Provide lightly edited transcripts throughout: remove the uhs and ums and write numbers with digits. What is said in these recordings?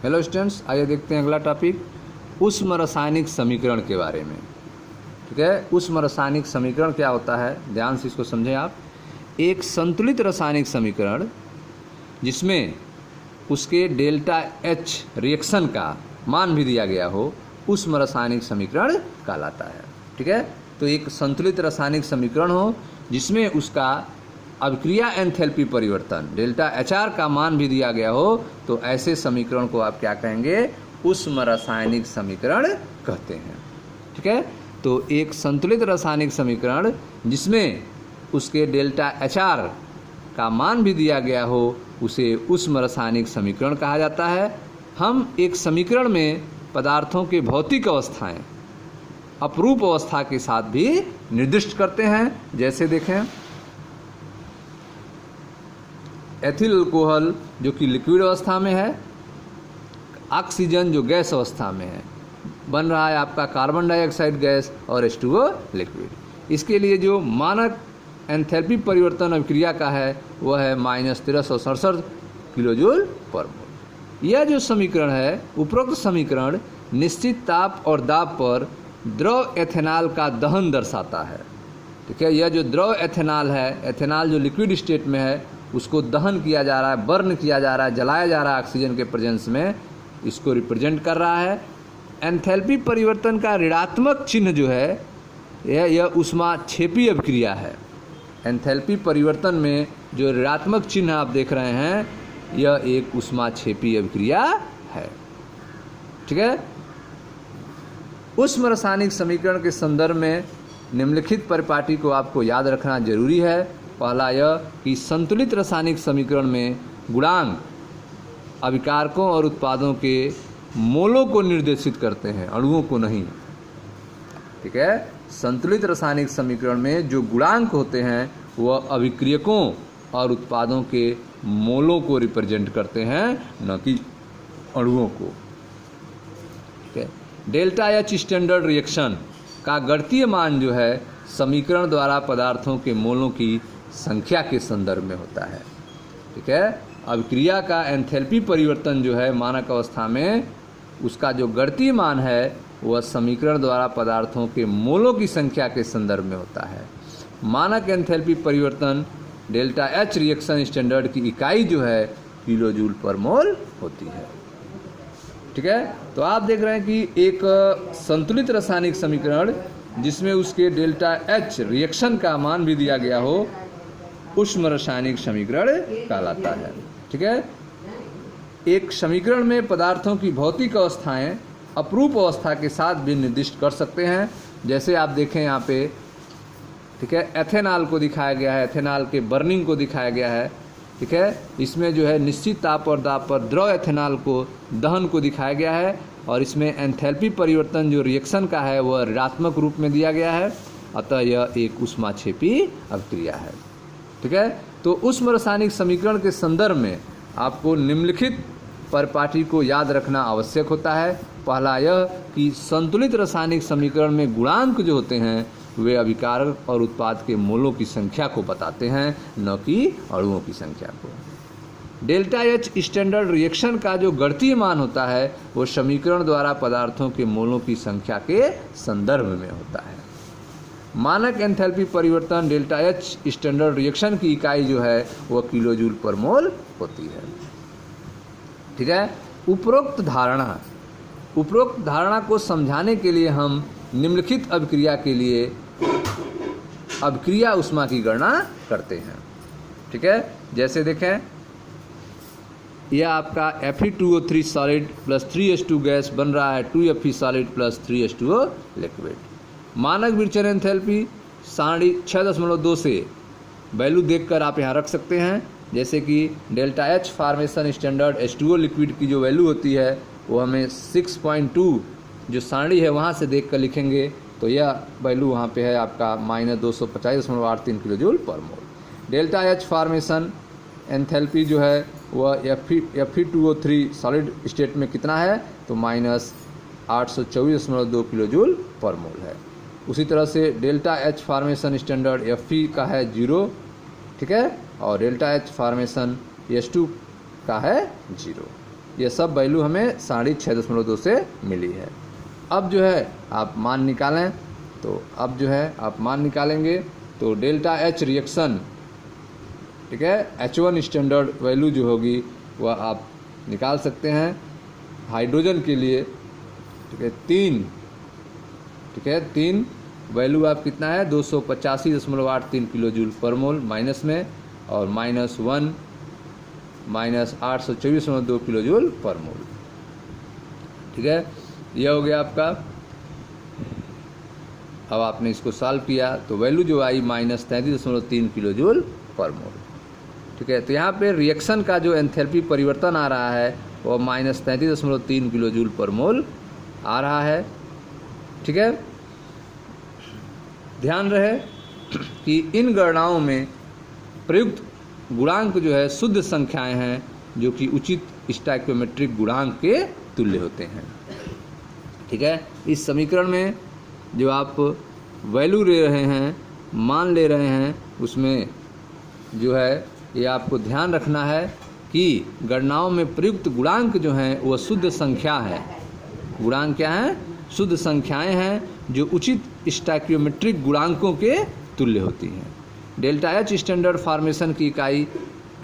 Hello students, आइए देखते हैं अगला टॉपिक ऊष्म रासायनिक समीकरण के बारे में। ठीक है, ऊष्म रासायनिक समीकरण क्या होता है, ध्यान से इसको समझें आप। एक संतुलित रासायनिक समीकरण जिसमें उसके डेल्टा एच रिएक्शन का मान भी दिया गया हो, ऊष्म रासायनिक समीकरण कहलाता है। ठीक है, तो एक संतुलित रासायनिक समीकरण हो जिसमें उसका अभिक्रिया एंथैल्पी परिवर्तन डेल्टा एच आर का मान भी दिया गया हो, तो ऐसे समीकरण को आप क्या कहेंगे, ऊष्म रासायनिक समीकरण कहते हैं। ठीक है, तो एक संतुलित रासायनिक समीकरण जिसमें उसके डेल्टा एच आर का मान भी दिया गया हो, उसे ऊष्म रासायनिक समीकरण कहा जाता है। हम एक समीकरण में पदार्थों के भौतिक अवस्थाएं अपरूप अवस्था के साथ भी निर्दिष्ट करते हैं। जैसे देखें, एथिल अल्कोहल जो कि लिक्विड अवस्था में है, ऑक्सीजन जो गैस अवस्था में है, बन रहा है आपका कार्बन डाइऑक्साइड गैस और H2O लिक्विड। इसके लिए जो मानक एंथैल्पी परिवर्तन अभिक्रिया का है वह है -1367 किलोजूल पर मोल। यह जो समीकरण है, उपरोक्त समीकरण निश्चित ताप और दाब पर द्रव एथेनॉल का दहन दर्शाता है। ठीक है, यह जो द्रव एथेनॉल है, एथेनॉल जो लिक्विड स्टेट में है, उसको दहन किया जा रहा है, बर्न किया जा रहा है, जलाया जा रहा है ऑक्सीजन के प्रेजेंस में, इसको रिप्रेजेंट कर रहा है। एंथैल्पी परिवर्तन का ऋणात्मक चिन्ह जो है यह ऊष्माक्षेपी अभिक्रिया है। एंथैल्पी परिवर्तन में जो ऋणात्मक चिन्ह आप देख रहे हैं, यह एक ऊष्माक्षेपी अभिक्रिया है। ठीक है, ऊष्म रासायनिक समीकरण के संदर्भ में निम्नलिखित परिपाटी को आपको याद रखना जरूरी है। पहला यह कि संतुलित रासायनिक समीकरण में गुणांक अभिकारकों और उत्पादों के मोलों को निर्देशित करते हैं, अणुओं को नहीं। ठीक है, संतुलित रासायनिक समीकरण में जो गुणांक होते हैं वह अभिक्रियकों और उत्पादों के मोलों को रिप्रेजेंट करते हैं, न कि अणुओं को। ठीक है, डेल्टा एच स्टैंडर्ड रिएक्शन का गणितीय मान जो है समीकरण द्वारा पदार्थों के मोलों की संख्या के संदर्भ में होता है। ठीक है, अभिक्रिया का एंथैल्पी परिवर्तन जो है मानक अवस्था में, उसका जो गणितीय मान है वह समीकरण द्वारा पदार्थों के मोलों की संख्या के संदर्भ में होता है। मानक एंथैल्पी परिवर्तन डेल्टा एच रिएक्शन स्टैंडर्ड की इकाई जो है किलोजूल पर मोल होती है। ठीक है, तो आप देख रहे हैं कि एक संतुलित रासायनिक समीकरण जिसमें उसके डेल्टा एच रिएक्शन का मान भी दिया गया हो, ऊष्म रासायनिक समीकरण कहलाता है। ठीक है, एक समीकरण में पदार्थों की भौतिक अवस्थाएं अपरूप अवस्था के साथ भी निर्दिष्ट कर सकते हैं। जैसे आप देखें यहाँ पे, ठीक है, एथेनॉल को दिखाया गया है, एथेनॉल के बर्निंग को दिखाया गया है। ठीक है, इसमें जो है निश्चित ताप और दाब पर द्रव एथेनॉल को दहन को दिखाया गया है, और इसमें एंथैल्पी परिवर्तन जो रिएक्शन का है वह ऋणात्मक रूप में दिया गया है। अतः यह एक ऊष्माक्षेपी अभिक्रिया है। ठीक है, तो ऊष्म रासायनिक समीकरण के संदर्भ में आपको निम्नलिखित परिपाटी को याद रखना आवश्यक होता है। पहला यह कि संतुलित रासायनिक समीकरण में गुणांक जो होते हैं वे अभिकारक और उत्पाद के मोलों की संख्या को बताते हैं, न कि अणुओं की संख्या को। डेल्टा एच स्टैंडर्ड रिएक्शन का जो गणितीय मान होता है वो समीकरण द्वारा पदार्थों के मोलों की संख्या के संदर्भ में होता है। मानक एंथैल्पी परिवर्तन डेल्टा एच स्टैंडर्ड रिएक्शन की इकाई जो है वह किलोजूल पर मोल होती है। ठीक है, उपरोक्त धारणा को समझाने के लिए हम निम्नलिखित अभिक्रिया के लिए अभिक्रिया ऊष्मा की गणना करते हैं। ठीक है, जैसे देखें, यह आपका Fe2O3 solid plus 3H2 gas बन रहा है 2Fe solid plus 3H2O liquid. मानक विचरण एंथैल्पी 6.2 से वैल्यू देखकर आप यहाँ रख सकते हैं। जैसे कि delta H formation standard H2O liquid की जो वैल्यू होती है वो हमें 6.2 जो सारणी है वहाँ से देख कर लिखेंगे, तो यह वैल्यू वहाँ पे है आपका -225.83 किलोजूल पर मोल। डेल्टा एच फार्मेशन एंथैल्पी जो है वह Fe2O3 सॉलिड स्टेट में कितना है, तो -824.2 किलोजूल पर मोल है। उसी तरह से delta H formation standard Fe का है 0, ठीक है, और डेल्टा एच फार्मेशन H2 का है 0। ये सब वैल्यू हमें 6.5 से मिली है। अब जो है आप मान निकालें, तो अब जो है आप मान निकालेंगे तो डेल्टा एच रिएक्शन, ठीक है, H1 स्टैंडर्ड वैल्यू जो होगी वह आप निकाल सकते हैं हाइड्रोजन के लिए, ठीक है, 3 वैल्यू आप कितना है 285.83 किलो जूल पर मोल माइनस में, और -1 -824.2 किलो जूल पर मोल, ठीक है, यह हो गया आपका। अब आपने इसको सॉल्व किया तो वैल्यू जो आई -33.3 किलो जूल पर मोल, ठीक है। तो यहाँ पे रिएक्शन का जो एंथैल्पी परिवर्तन आ रहा है वो -33.3 किलो जूल पर मोल आ रहा है, ठीक है। ध्यान रहे कि इन गणनाओं में प्रयुक्त गुणांक जो है शुद्ध संख्याएं हैं, जो कि उचित स्टोइकियोमेट्रिक गुणांक के तुल्य होते हैं, ठीक है। इस समीकरण में जो आप वैल्यू ले रहे हैं, मान ले रहे हैं, उसमें जो है ये आपको ध्यान रखना है कि गणनाओं में प्रयुक्त गुणांक जो हैं वह शुद्ध संख्या है। गुणांक क्या हैं? शुद्ध संख्याएं हैं जो उचित स्टोइकियोमेट्रिक गुणांकों के तुल्य होती हैं। डेल्टा एच स्टैंडर्ड फॉर्मेशन की इकाई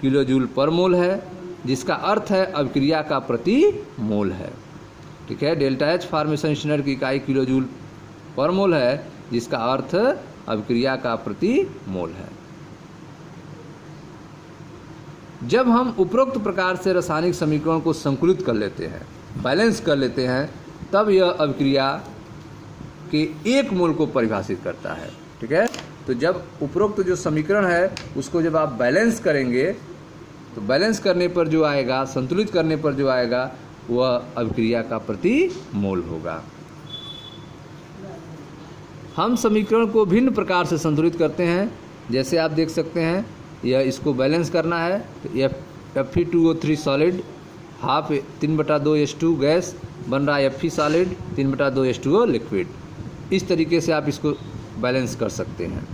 किलो जूल पर मोल है, जिसका अर्थ है अभिक्रिया का प्रति मोल है, ठीक है। डेल्टा एच फॉर्मेशन स्टैंडर्ड की इकाई किलो जूल पर मोल है, जिसका अर्थ अभिक्रिया का प्रति मोल है। जब हम उपरोक्त प्रकार से रासायनिक समीकरण को संतुलित कर लेते हैं, बैलेंस कर लेते हैं, तब यह अभिक्रिया के एक मोल को परिभाषित करता है, ठीक है। तो जब उपरोक्त जो समीकरण है उसको जब आप बैलेंस करेंगे तो बैलेंस करने पर जो आएगा, संतुलित करने पर जो आएगा, वह अभिक्रिया का प्रति मोल होगा। हम समीकरण को भिन्न प्रकार से संतुलित करते हैं, जैसे आप देख सकते हैं, यह इसको बैलेंस करना है तो Fe2O3 solid half 3/2H2 gas बन रहा है Fe सॉलिड 3/2H2O लिक्विड। इस तरीके से आप इसको बैलेंस कर सकते हैं।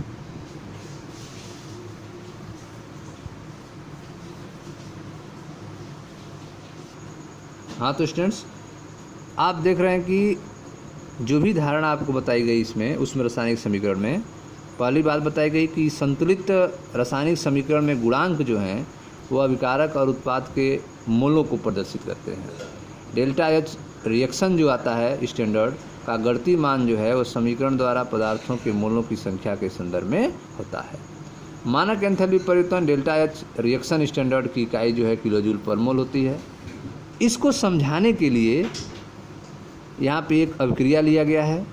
हाँ, तो स्टूडेंट्स आप देख रहे हैं कि जो भी धारणा आपको बताई गई उसमें रासायनिक समीकरण में पहली बात बताई गई कि संतुलित रासायनिक समीकरण में गुणांक जो हैं वो अभिकारक और उत्पाद के मोलों को प्रदर्शित करते हैं। डेल्टा एच रिएक्शन जो आता है स्टैंडर्ड का गणितीय मान जो है वो समीकरण द्वारा पदार्थों के मोलों की संख्या के संदर्भ में होता है। मानक एंथैल्पी परिवर्तन डेल्टा एच रिएक्शन स्टैंडर्ड की इकाई जो है किलो जूल पर मोल होती है। इसको समझाने के लिए यहाँ पे एक अभिक्रिया लिया गया है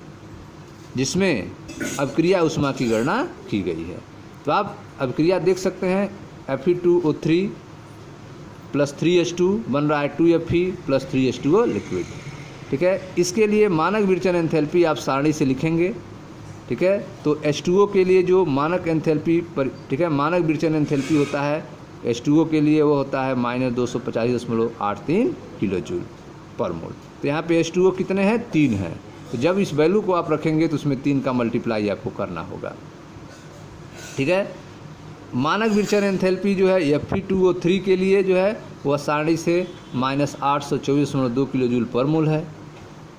जिसमें अभिक्रिया ऊष्मा की गणना की गई है। तो आप अभिक्रिया देख सकते हैं, Fe2O3 + 3H2 बन रहा है 2Fe + 3H2O लिक्विड, ठीक है। इसके लिए मानक विरचन एंथैल्पी आप सारणी से लिखेंगे, ठीक है। तो H2O के लिए जो मानक एंथैल्पी पर, ठीक है, मानक विरचन एंथैल्पी होता है H2O के लिए वो होता है -285.83 किलो जूल पर मोल। तो यहाँ पे H2O कितने हैं? 3 है। तो जब इस वैल्यू को आप रखेंगे तो उसमें 3 का मल्टीप्लाई आपको करना होगा, ठीक है। मानक विरचन एंथैल्पी जो है Fe2O3 के लिए जो है वह सारणी से -824.2 किलो जूल पर मोल है,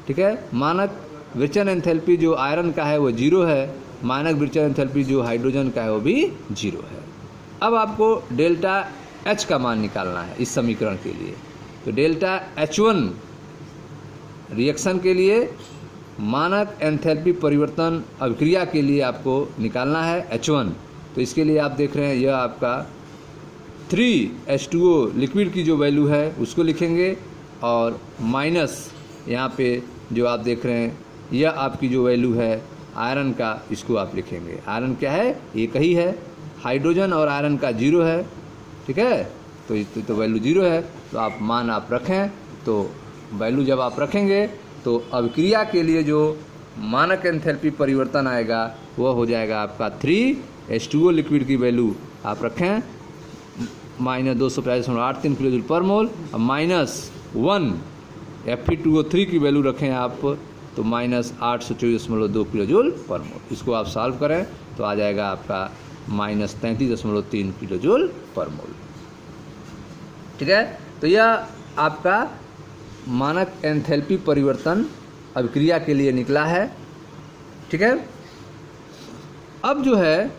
ठीक है। मानक विरचन एंथैल्पी जो आयरन का है वो 0 है, मानक विरचन एंथैल्पी जो हाइड्रोजन का है वो भी 0 है। अब आपको डेल्टा एच का मान निकालना है इस समीकरण के लिए। तो डेल्टा H1 रिएक्शन के लिए मानक एंथैल्पी परिवर्तन अभिक्रिया के लिए आपको निकालना है H1। तो इसके लिए आप देख रहे हैं यह आपका 3H2O लिक्विड की जो वैल्यू है उसको लिखेंगे, और माइनस यहाँ पे जो आप देख रहे हैं यह आपकी जो वैल्यू है आयरन का, इसको आप लिखेंगे। आयरन क्या है? एक ही है। हाइड्रोजन और आयरन का 0 है, ठीक है। तो वैल्यू 0 है, तो आप मान आप रखें। तो वैल्यू जब आप रखेंगे तो अभिक्रिया के लिए जो मानक एंथैल्पी परिवर्तन आएगा वह हो जाएगा आपका 3H2O लिक्विड की वैल्यू आप रखें -285.83 किलो जूल पर मोल, और -1 Fe2O3 की वैल्यू रखें आप तो -824.2 किलो जूल पर मोल। इसको आप सॉल्व करें तो आ जाएगा आपका -33.3 किलो जूल पर मोल, ठीक है। तो यह आपका मानक एंथैल्पी परिवर्तन अभिक्रिया के लिए निकला है। ठीक है, अब जो है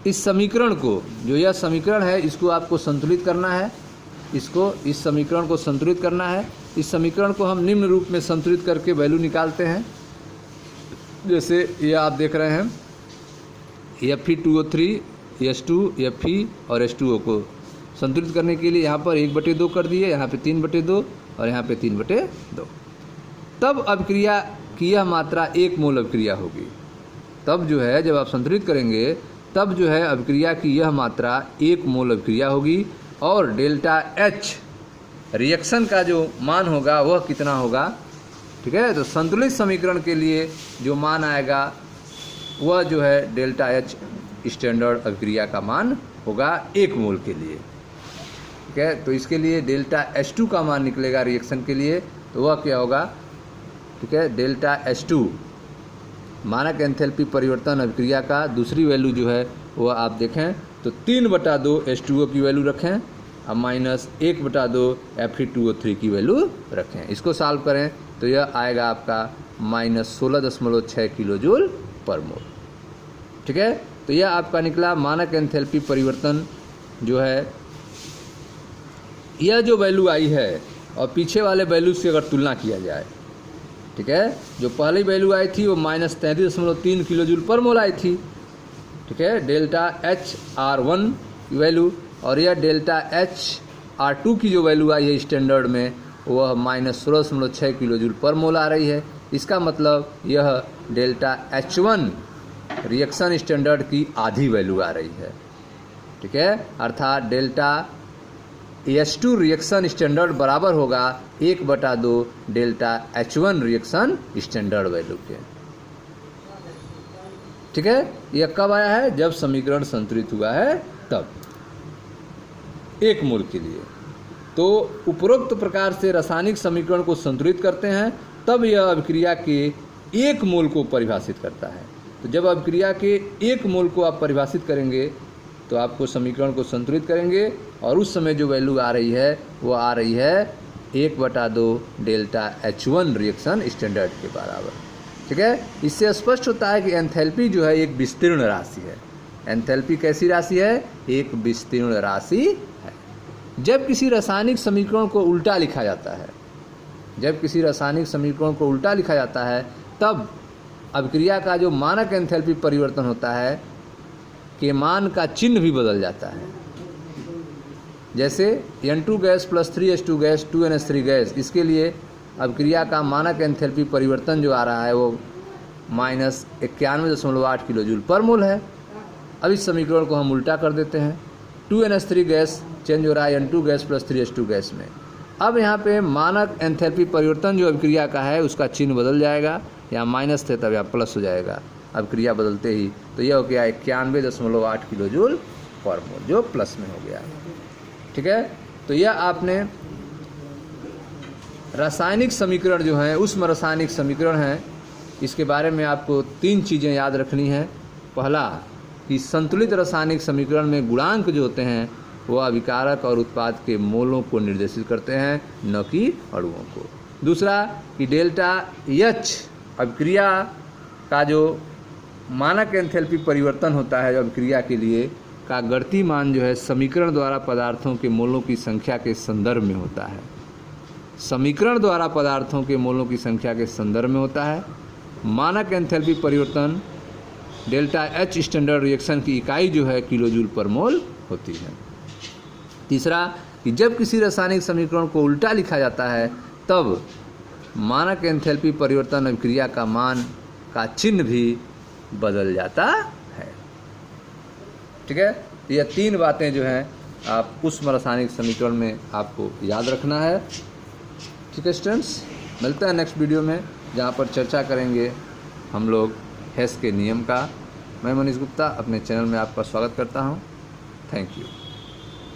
इस समीकरण को, जो यह समीकरण है, इसको आपको संतुलित करना है। इस समीकरण को संतुलित करना है। इस समीकरण को हम निम्न रूप में संतुलित करके वैल्यू निकालते हैं। जैसे ये आप देख रहे हैं Fe2O3, H2, Fe और H2O को संतुलित करने के लिए यहाँ पर 1/2 कर दिए, यहाँ पे 3/2 और यहाँ पे 3/2। तब अभिक्रिया की यह मात्रा 1 मोल अभिक्रिया होगी। तब जो है जब आप संतुलित करेंगे तब जो है अभिक्रिया की यह मात्रा 1 मोल अभिक्रिया होगी और डेल्टा H रिएक्शन का जो मान होगा वह कितना होगा। ठीक है, तो संतुलित समीकरण के लिए जो मान आएगा वह जो है डेल्टा H स्टैंडर्ड अभिक्रिया का मान होगा 1 मोल के लिए। ठीक है, तो इसके लिए डेल्टा H2 का मान निकलेगा रिएक्शन के लिए, तो वह क्या होगा। ठीक है, डेल्टा H2 मानक एंथैल्पी परिवर्तन अभिक्रिया का दूसरी वैल्यू जो है वह आप देखें तो 3/2 H2O की वैल्यू रखें और -1/2 Fe2O3 की वैल्यू रखें। इसको सॉल्व करें तो यह आएगा आपका -16.6 किलो जूल पर मोल। ठीक है, तो यह आपका निकला मानक एंथैल्पी परिवर्तन जो है। यह जो वैल्यू आई है और पीछे वाले वैल्यू से अगर तुलना किया जाए, ठीक है, जो पहली वैल्यू आई थी वो -33.3 किलो जूल पर मोल आई थी। ठीक है, डेल्टा HR1 की वैल्यू, और यह डेल्टा HR2 की जो वैल्यू आई है स्टैंडर्ड में वह -16.6 किलो जूल पर मोल आ रही है। इसका मतलब यह डेल्टा H1 रिएक्शन स्टैंडर्ड की आधी वैल्यू आ रही है। ठीक है, अर्थात डेल्टा H2 रिएक्शन स्टैंडर्ड बराबर होगा 1/2 delta H1 reaction standard value के। ठीक है, यह कब आया है, जब समीकरण संतुलित हुआ है तब 1 मोल के लिए। तो उपरोक्त प्रकार से रासायनिक समीकरण को संतुलित करते हैं तब यह अभिक्रिया के 1 मोल को परिभाषित करता है। तो जब अभिक्रिया के 1 मोल को आप परिभाषित करेंगे तो आपको समीकरण को संतुलित करेंगे और उस समय जो वैल्यू आ रही है वो आ रही है 1/2 डेल्टा H1 रिएक्शन स्टैंडर्ड के बराबर। ठीक है, इससे स्पष्ट होता है कि एंथैल्पी जो है एक विस्तीर्ण राशि है। एंथैल्पी कैसी राशि है, एक विस्तीर्ण राशि है। जब किसी रासायनिक समीकरण को उल्टा लिखा जाता है, जब किसी रासायनिक समीकरण को उल्टा लिखा जाता है तब अभिक्रिया का जो मानक एंथैल्पी परिवर्तन होता है के मान का चिन्ह भी बदल जाता है। जैसे N2 gas + 3H2 gas 2NH3 gas, इसके लिए अभिक्रिया का मानक एंथैल्पी परिवर्तन जो आ रहा है वो -91.8 किलो जूल पर मोल है। अब इस समीकरण को हम उल्टा कर देते हैं, 2NH3 गैस चेंज हो रहा है N2 गैस + 3H2 गैस में। अब यहाँ पे मानक एंथैल्पी परिवर्तन जो अभिक्रिया का है उसका चिन्ह बदल जाएगा, यहाँ माइनस थे तब यहाँ प्लस हो जाएगा अभिक्रिया बदलते ही। तो यह हो गया 91.8 किलो जूल पर मोल, जो प्लस में हो गया। ठीक है, तो यह आपने रासायनिक समीकरण जो है उष्म रासायनिक समीकरण है, इसके बारे में आपको 3 चीज़ें याद रखनी है। पहला कि संतुलित रासायनिक समीकरण में गुणांक जो होते हैं वो अभिकारक और उत्पाद के मोलों को निर्देशित करते हैं, न कि अणुओं को। दूसरा कि डेल्टा H अभिक्रिया का जो मानक एंथैल्पी परिवर्तन होता है अभिक्रिया के लिए का गणितीय मान जो है समीकरण द्वारा पदार्थों के मोलों की संख्या के संदर्भ में होता है। समीकरण द्वारा पदार्थों के मोलों की संख्या के संदर्भ में होता है। मानक एंथैल्पी परिवर्तन डेल्टा H स्टैंडर्ड रिएक्शन की इकाई जो है किलो जूल पर मोल होती है। तीसरा कि जब किसी रासायनिक समीकरण को उल्टा लिखा जाता है तब मानक एंथैल्पी परिवर्तन अभिक्रिया का मान का चिन्ह भी बदल जाता है। ठीक है, ये 3 बातें जो हैं आप उष्म रासायनिक समीकरण में आपको याद रखना है। ठीक है स्टूडेंट्स, मिलते हैं नेक्स्ट वीडियो में जहाँ पर चर्चा करेंगे हम लोग हेस के नियम का। मैं मनीष गुप्ता अपने चैनल में आपका स्वागत करता हूँ। Thank you.